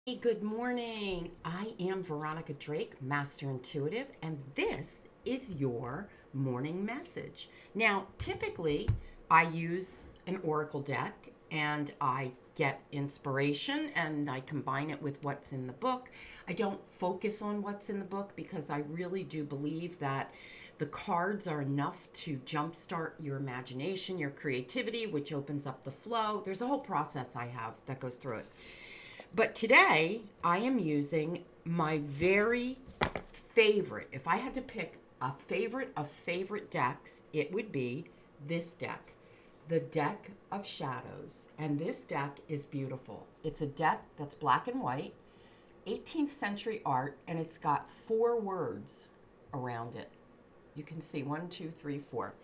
Hey, good morning. I am Veronica Drake, Master Intuitive, and this is your morning message. Now, typically, I use an oracle deck and I get inspiration and I combine it with what's in the book. I don't focus on what's in the book because I really do believe that the cards are enough to jumpstart your imagination, your creativity, which opens up the flow. There's a whole process I have that goes through it. But today I am using my very favorite. If I had to pick a favorite of favorite decks, it would be this deck, the Deck of Shadows. And this deck is beautiful. It's a deck that's black and white, 18th century art, and it's got 4 words around it. You can see 1, 2, 3, 4.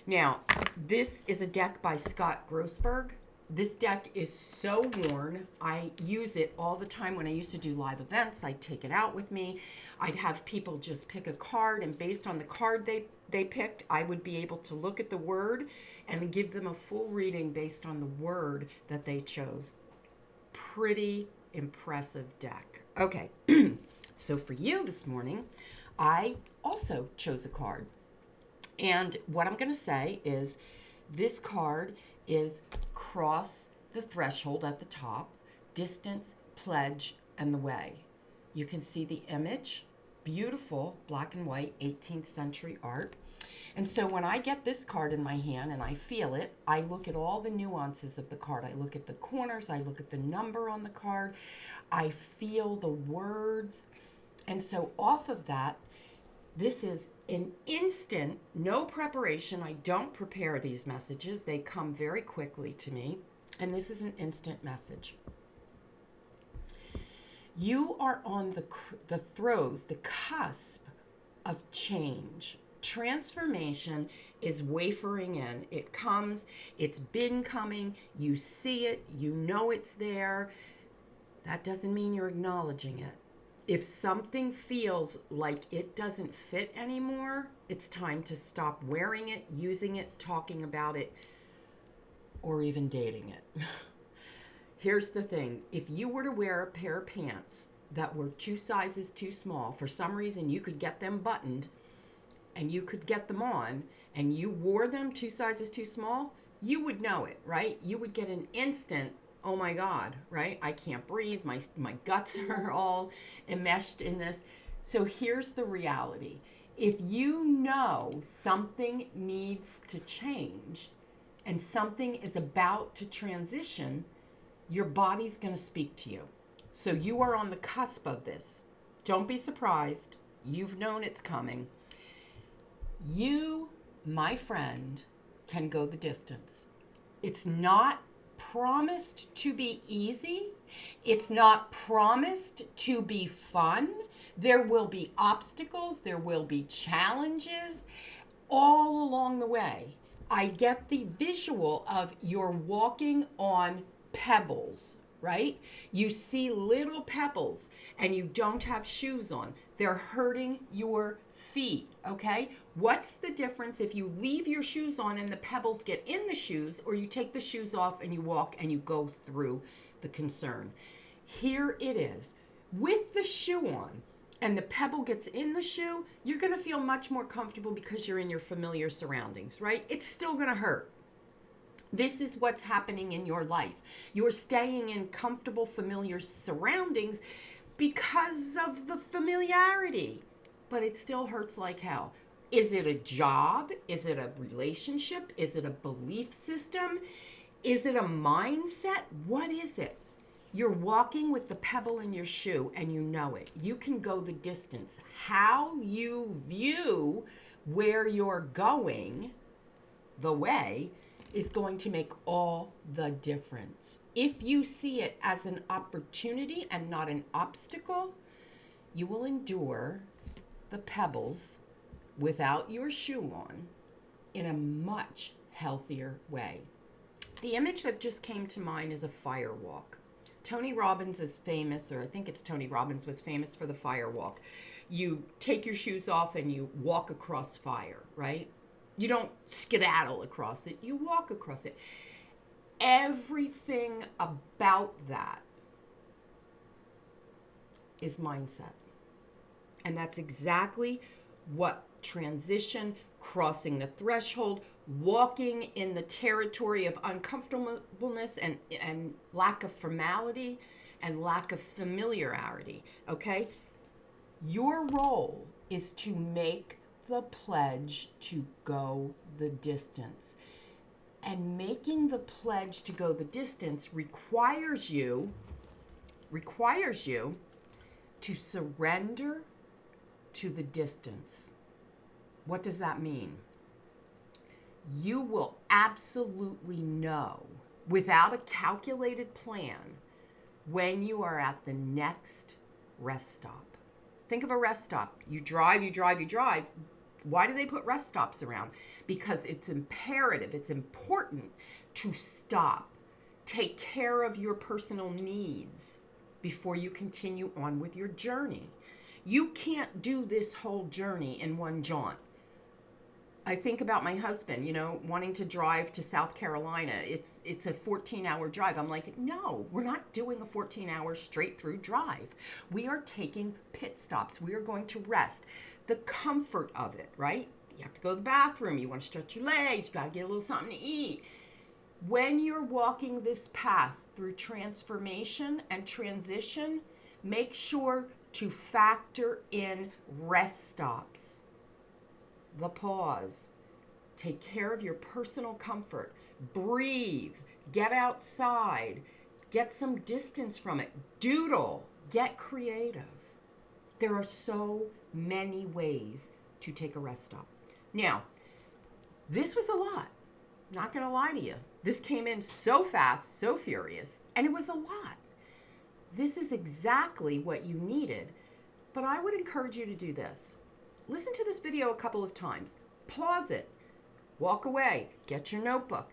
Now, this is a deck by Scott Grossberg. This deck is so worn. I use it all the time. When I used to do live events, I'd take it out with me. I'd have people just pick a card, and based on the card they picked, I would be able to look at the word and give them a full reading based on the word that they chose. Pretty impressive deck. Okay, so for you this morning, I also chose a card. And what I'm going to say is this card is cross the threshold at the top, distance, pledge, and the way. You can see the image, beautiful black and white 18th century art. And so when I get this card in my hand and I feel it, I look at all the nuances of the card. I look at the corners, I look at the number on the card, I feel the words. And so off of that, this is an instant, no preparation. I don't prepare these messages. They come very quickly to me. And this is an instant message. You are on the throes, the cusp of change. Transformation is wafering in. It comes, it's been coming. You see it, you know it's there. That doesn't mean you're acknowledging it. If something feels like it doesn't fit anymore, it's time to stop wearing it, using it, talking about it, or even dating it. Here's the thing. If you were to wear a pair of pants that were 2 sizes too small, for some reason you could get them buttoned and you could get them on, and you wore them 2 sizes too small, you would know it, right? You would get an instant, oh my God, right? I can't breathe. My guts are all enmeshed in this. So here's the reality. If you know something needs to change and something is about to transition, your body's going to speak to you. So you are on the cusp of this. Don't be surprised. You've known it's coming. You, my friend, can go the distance. It's not promised to be easy. It's not promised to be fun. There will be obstacles, there will be challenges all along the way. I get the visual of you're walking on pebbles, right? You see little pebbles and you don't have shoes on. They're hurting your feet, okay? What's the difference if you leave your shoes on and the pebbles get in the shoes, or you take the shoes off and you walk and you go through the concern? Here it is. With the shoe on and the pebble gets in the shoe, you're going to feel much more comfortable because you're in your familiar surroundings, right? It's still going to hurt. This is what's happening in your life. You're staying in comfortable, familiar surroundings because of the familiarity, but it still hurts like hell. Is it a job? Is it a relationship? Is it a belief system? Is it a mindset? What is it? You're walking with the pebble in your shoe and you know it. You can go the distance. How you view where you're going, the way, is going to make all the difference. If you see it as an opportunity and not an obstacle, you will endure the pebbles without your shoe on in a much healthier way. The image that just came to mind is a fire walk. Tony Robbins is famous, or I think it's Tony Robbins was famous for the fire walk. You take your shoes off and you walk across fire, right? You don't skedaddle across it, you walk across it. Everything about that is mindset. And that's exactly what transition, crossing the threshold, walking in the territory of uncomfortableness and lack of formality and lack of familiarity, okay? Your role is to make the pledge to go the distance. And making the pledge to go the distance requires you to surrender to the distance. What does that mean? You will absolutely know without a calculated plan when you are at the next rest stop. Think of a rest stop. You drive. Why do they put rest stops around? Because it's imperative, it's important to stop. Take care of your personal needs before you continue on with your journey. You can't do this whole journey in one jaunt. I think about my husband, wanting to drive to South Carolina. It's a 14-hour drive. I'm like, no, we're not doing a 14-hour straight through drive. We are taking pit stops. We are going to rest. The comfort of it, right? You have to go to the bathroom. You want to stretch your legs. You got to get a little something to eat. When you're walking this path through transformation and transition, make sure to factor in rest stops. The pause. Take care of your personal comfort. Breathe. Get outside. Get some distance from it. Doodle. Get creative. There are so many ways to take a rest stop. Now, this was a lot. Not going to lie to you. This came in so fast, so furious, and it was a lot. This is exactly what you needed, but I would encourage you to do this. Listen to this video a couple of times. Pause it. Walk away. Get your notebook.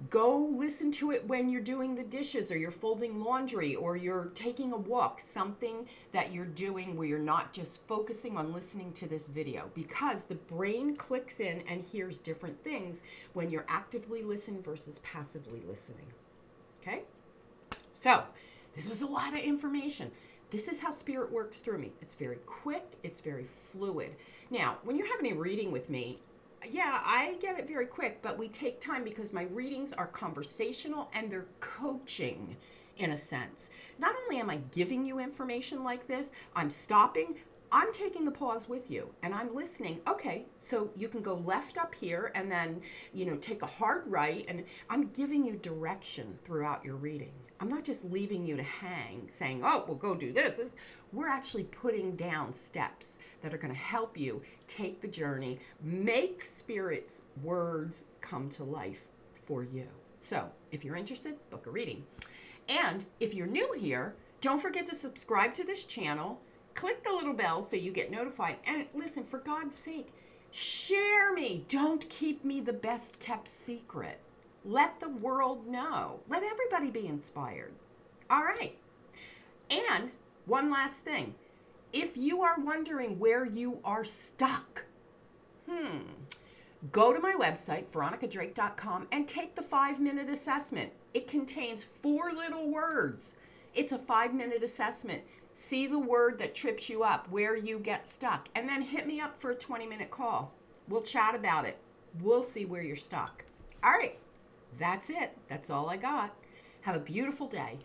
Go listen to it when you're doing the dishes or you're folding laundry or you're taking a walk. Something that you're doing where you're not just focusing on listening to this video, because the brain clicks in and hears different things when you're actively listening versus passively listening. Okay? So, this was a lot of information. This is how spirit works through me. It's very quick. It's very fluid. Now, when you're having a reading with me, yeah, I get it very quick, but we take time because my readings are conversational and they're coaching in a sense. Not only am I giving you information like this, I'm stopping, I'm taking the pause with you and I'm listening. Okay, so you can go left up here and then, take a hard right, and I'm giving you direction throughout your reading. I'm not just leaving you to hang saying, oh, well, go do this. We're actually putting down steps that are going to help you take the journey, make Spirit's words come to life for you. So if you're interested, book a reading. And if you're new here, don't forget to subscribe to this channel. Click the little bell so you get notified. And listen, for God's sake, share me. Don't keep me the best kept secret. Let the world know. Let everybody be inspired. All right. And one last thing. If you are wondering where you are stuck, go to my website, veronicadrake.com, and take the 5-minute assessment. It contains 4 little words. It's a 5-minute assessment. See the word that trips you up, where you get stuck, and then hit me up for a 20-minute call. We'll chat about it. We'll see where you're stuck. All right. That's it. That's all I got. Have a beautiful day.